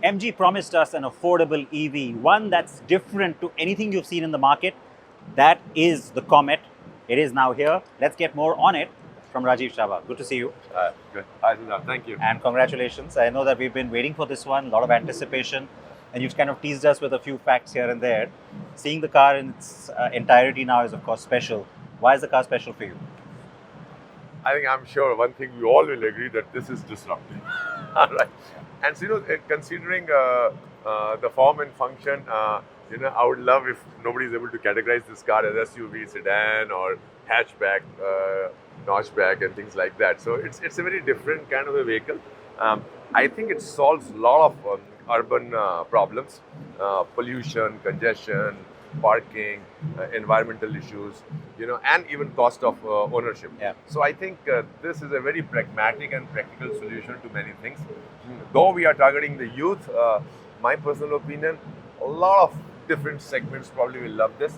MG promised us an affordable EV, one that's different to anything you've seen in the market. That is the Comet. It is now here. Let's get more on it from Rajeev Chaba. Good to see you. Good. Hi, Siddharth. Thank you. And congratulations. I know that we've been waiting for this one, a lot of anticipation, and you've kind of teased us with a few facts here and there. Seeing the car in its entirety now is, of course, special. Why is the car special for you? I think I'm sure one thing we all will agree that this is disruptive. All right. And so, considering the form and function, I would love if nobody is able to categorize this car as SUV, sedan, or hatchback, notchback, and things like that. So it's a very different kind of a vehicle. I think it solves a lot of urban problems, pollution, congestion, parking, environmental issues, and even cost of ownership. Yeah. So I think this is a very pragmatic and practical solution to many things. Though we are targeting the youth, my personal opinion, a lot of different segments probably will love this.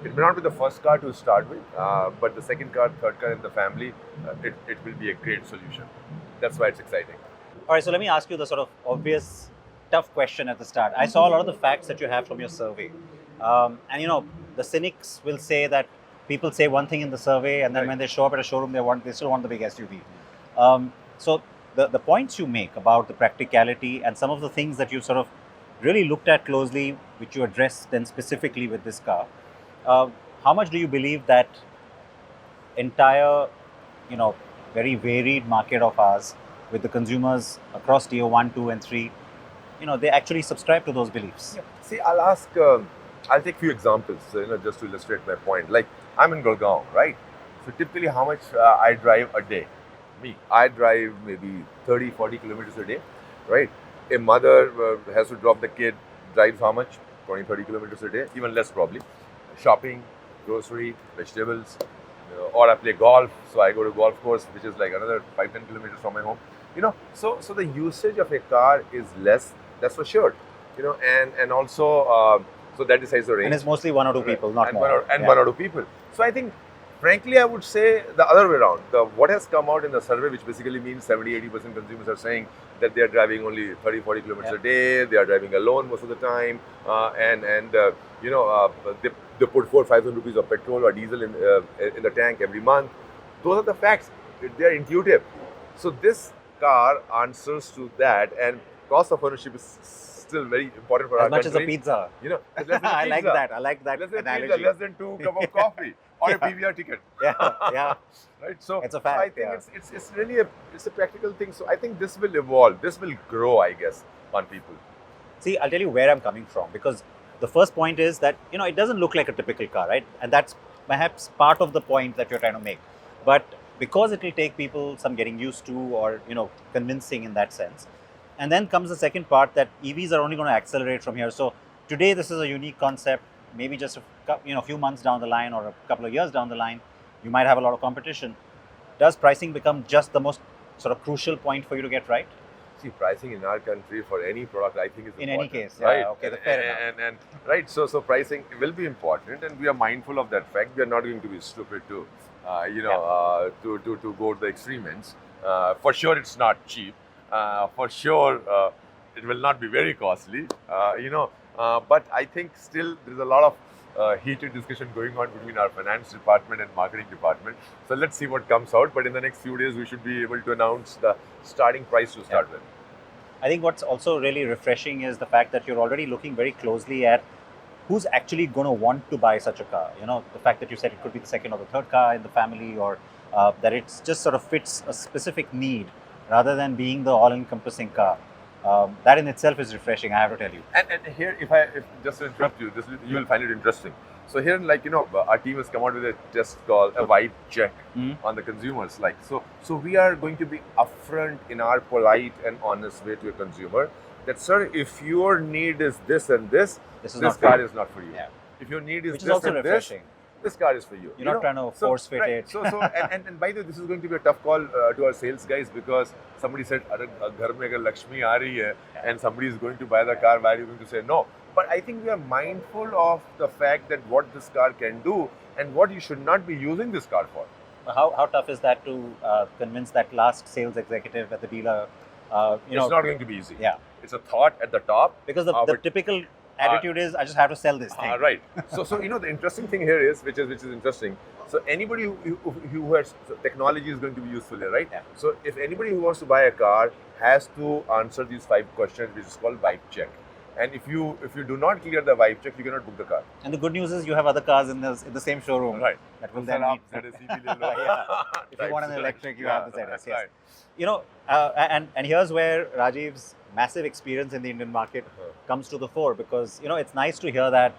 It may not be the first car to start with, but the second car, third car in the family, it will be a great solution. That's why it's exciting. All right, so let me ask you the sort of obvious, tough question at the start. I saw a lot of the facts that you have from your survey. And the cynics will say that people say one thing in the survey, and then Right. when they show up at a showroom, they still want the big SUV. So the points you make about the practicality and some of the things that you sort of really looked at closely, which you addressed then specifically with this car, how much do you believe that entire, very varied market of ours, with the consumers across tier 1, 2, and 3, they actually subscribe to those beliefs? Yeah. See, I'll take few examples, just to illustrate my point. Like, I'm in Gurgaon, right? So typically how much I drive a day? I drive maybe 30, 40 kilometers a day, right? A mother has to drop the kid, drives how much? 20, 30 kilometers a day, even less probably. Shopping, grocery, vegetables, or I play golf, so I go to golf course, which is like another 5, 10 kilometers from my home. So the usage of a car is less, that's for sure. And also, so that decides the range. And it's mostly one or two people, not and more. one or two people. So I think, frankly, I would say the other way around. What has come out in the survey, which basically means 70-80% consumers are saying that they are driving only 30, 40 kilometers a day, they are driving alone most of the time, they put 4,000-5,000 rupees of petrol or diesel in the tank every month. Those are the facts. They are intuitive. So this car answers to that, and cost of ownership is still very important for our country. As much as a pizza. Less than a I like pizza. that. I like that Less than analogy. pizza, less than 2 cups of coffee or a PVR ticket. Yeah. Right. So It's a so I fact, think yeah. it's really a practical thing. So I think this will evolve. This will grow, I guess, on people. See, I'll tell you where I'm coming from, because the first point is that, it doesn't look like a typical car, right? And that's perhaps part of the point that you're trying to make. But because it will take people some getting used to, or, convincing in that sense. And then comes the second part, that EVs are only going to accelerate from here. So today, this is a unique concept. Maybe just a few months down the line, or a couple of years down the line, you might have a lot of competition. Does pricing become just the most sort of crucial point for you to get right? See, pricing in our country for any product, I think, is In important. any case, right? yeah, okay, fair enough. And right, so pricing will be important, and we are mindful of that fact. We are not going to be stupid to, to go to the extreme ends. For sure, it's not cheap. For sure, it will not be very costly. But I think still there is a lot of heated discussion going on between our finance department and marketing department. So let's see what comes out. But in the next few days, we should be able to announce the starting price to start with. I think what's also really refreshing is the fact that you're already looking very closely at who's actually going to want to buy such a car. The fact that you said it could be the second or the third car in the family, or that it just sort of fits a specific need rather than being the all-encompassing car. That in itself is refreshing, I have to tell you. And here, if just to interrupt you, you will find it interesting. So here, our team has come out with a test called a vibe check on the consumers. So we are going to be upfront in our polite and honest way to a consumer that, sir, if your need is this and this car is not for you. Yeah. If your need is Which is this also and refreshing. this car is for you. You're not trying to force fit it. And by the way, this is going to be a tough call to our sales guys, because somebody said, "Ghar mein agar Lakshmi aa rahi hai," and somebody is going to buy the car, why are you going to say no? But I think we are mindful of the fact that what this car can do and what you should not be using this car for. How tough is that to convince that last sales executive at the dealer It's not going to be easy. Yeah. It's a thought at the top. Because the typical attitude is, I just have to sell this thing. Right. So the interesting thing here is, which is interesting. So anybody who has technology is going to be useful here, right? Yeah. So if anybody who wants to buy a car has to answer these 5 questions, which is called vibe check. And if you do not clear the vibe check, you cannot book the car. And the good news is you have other cars in the same showroom. Right. That will then meet. If you want an electric, you have the ZS. Yes. Right. You know, and here's where Rajiv's massive experience in the Indian market comes to the fore, because it's nice to hear that,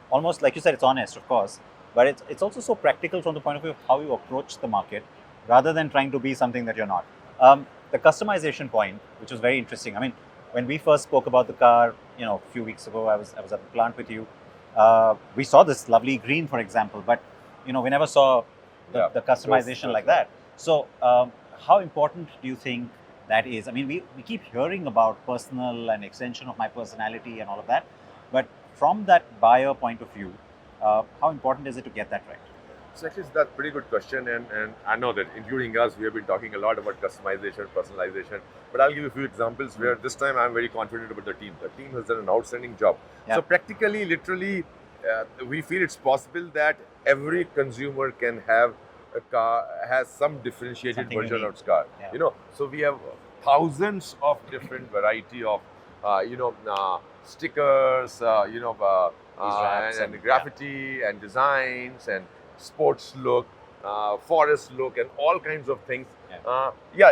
almost like you said, it's honest, of course, but it's also so practical from the point of view of how you approach the market, rather than trying to be something that you're not. The customization point, which was very interesting. I mean, when we first spoke about the car, a few weeks ago, I was at the plant with you. We saw this lovely green, for example, but we never saw the customization like that. So, how important do you think that is? I mean, we keep hearing about personal and extension of my personality and all of that, but from that buyer point of view, how important is it to get that right? So actually, that's a pretty good question, and I know that including us, we have been talking a lot about customization, personalization, but I'll give you a few examples where this time I'm very confident about the team. The team has done an outstanding job. Yeah. So practically, literally, we feel it's possible that every consumer can have a car, has some differentiated Something version unique. of its car. Yeah. So we have thousands of different variety of, stickers, wraps and graffiti and designs and sports look, forest look, and all kinds of things.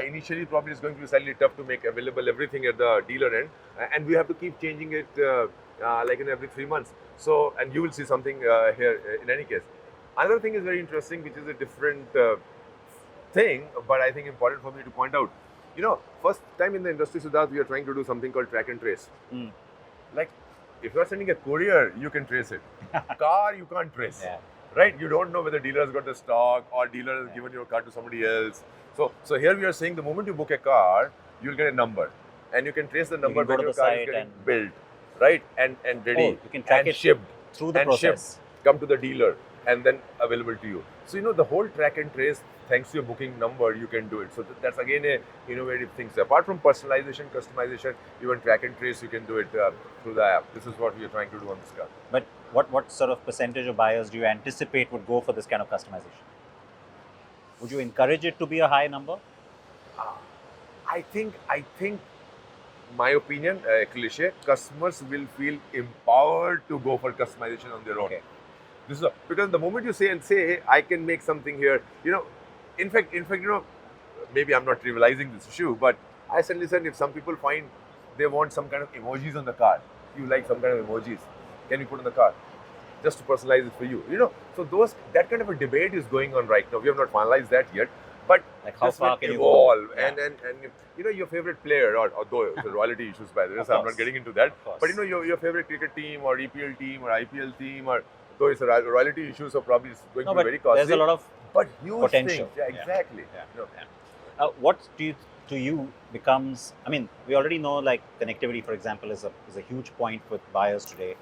Initially probably it's going to be slightly tough to make available everything at the dealer end, and we have to keep changing it like in every 3 months. So, and you will see something here in any case. Another thing is very interesting, which is a different thing, but I think important for me to point out. First time in the industry, Siddharth, we are trying to do something called track and trace. Like, if you are sending a courier, you can trace it. Car, you can't trace. Yeah. Right? You don't know whether dealer has got the stock or dealer has given your car to somebody else. So here we are saying the moment you book a car, you'll get a number, and you can trace the number when your car is getting built, right? And ready. You can track it shipped through the process. Come to the dealer and then available to you. So the whole track and trace, thanks to your booking number, you can do it. So that's again a innovative thing. So apart from personalization, customization, even track and trace, you can do it through the app. This is what we are trying to do on this car. But what sort of percentage of buyers do you anticipate would go for this kind of customization? Would you encourage it to be a high number? I think, my opinion, cliche, customers will feel empowered to go for customization on their own. Okay. Because the moment you say, hey, I can make something here, in fact, maybe I'm not trivializing this issue, but I said, listen, if some people find they want some kind of emojis on the car, you like some kind of emojis, can you put on the car? Just to personalize it for you. So that kind of a debate is going on right now. We have not finalized that yet. But like how far can evolve, you go? and your favorite player, or though the royalty issues by the way, so I'm not getting into that. But your favorite cricket team or EPL team or IPL team, or though it's a royalty issue, so probably it's going to be very costly. There's a lot of huge potential. Things. Yeah, exactly. Yeah. What to you becomes? I mean, we already know like connectivity, for example, is a huge point with buyers today.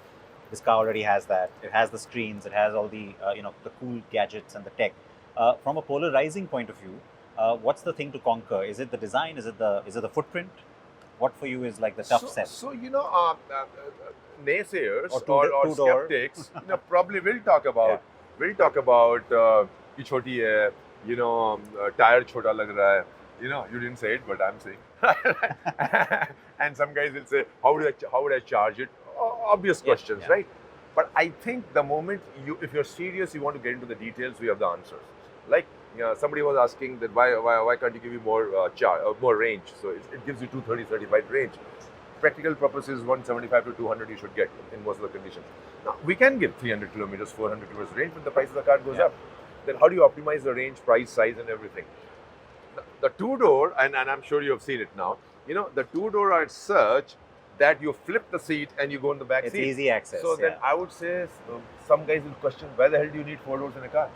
This car already has that. It has the screens. It has all the the cool gadgets and the tech. From a polarizing point of view, what's the thing to conquer? Is it the design? Is it the footprint? What for you is like the tough sell? So naysayers or skeptics probably will talk about ki choti hai, tire chota lag raha hai. You didn't say it, but I'm saying. And some guys will say, how would I charge it? Obvious questions, right? But I think the moment if you're serious, you want to get into the details, we have the answers. Like somebody was asking that why can't you give me more range? So it gives you 230, 35 range. Practical purposes, 175 to 200 you should get in most of the conditions. Now we can give 300 kilometers, 400 kilometers range, but the price of the car goes up. Then how do you optimize the range, price, size, and everything? The two-door, and I'm sure you have seen it now. The two-door are such that you flip the seat and you go in the back seat. It's easy access. So then I would say some guys will question, why the hell do you need 4 doors in a car?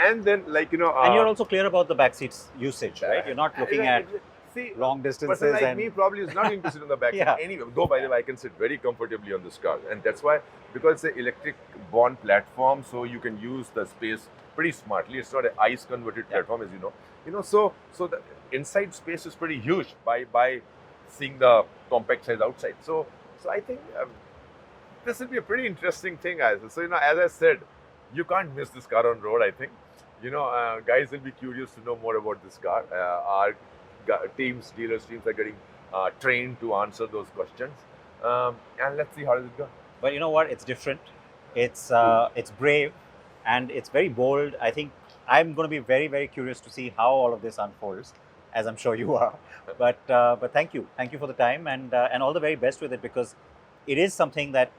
And then and you're also clear about the back seats usage, right? You're not looking at See, long a distances. person like And me probably is not going to sit on the back seat Yeah. anyway. Though, by the way, I can sit very comfortably on this car, and that's why, because it's an electric-borne platform, so you can use the space pretty smartly. It's not an ICE converted Yeah. platform, as you know. So the inside space is pretty huge by seeing the compact size outside. So I think this will be a pretty interesting thing, guys. So as I said, you can't miss this car on road. I think guys will be curious to know more about this car. Our dealers teams are getting trained to answer those questions, and let's see how does it go. but you know what? It's different. It's brave, and it's very bold. I think I'm going to be very, very curious to see how all of this unfolds, as I'm sure you are. But thank you for the time, and all the very best with it, because it is something that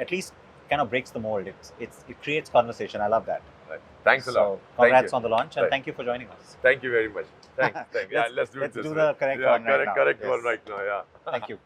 at least kind of breaks the mold. It creates conversation. I love that. Right. Thanks a lot. So congrats Thank you. on the launch, and Right. thank you for joining us. Thank you very much. Thanks. Yeah, let's do it let's this do way. the correct yeah, one right correct, now. correct Yes. one right now. Yeah. Thank you.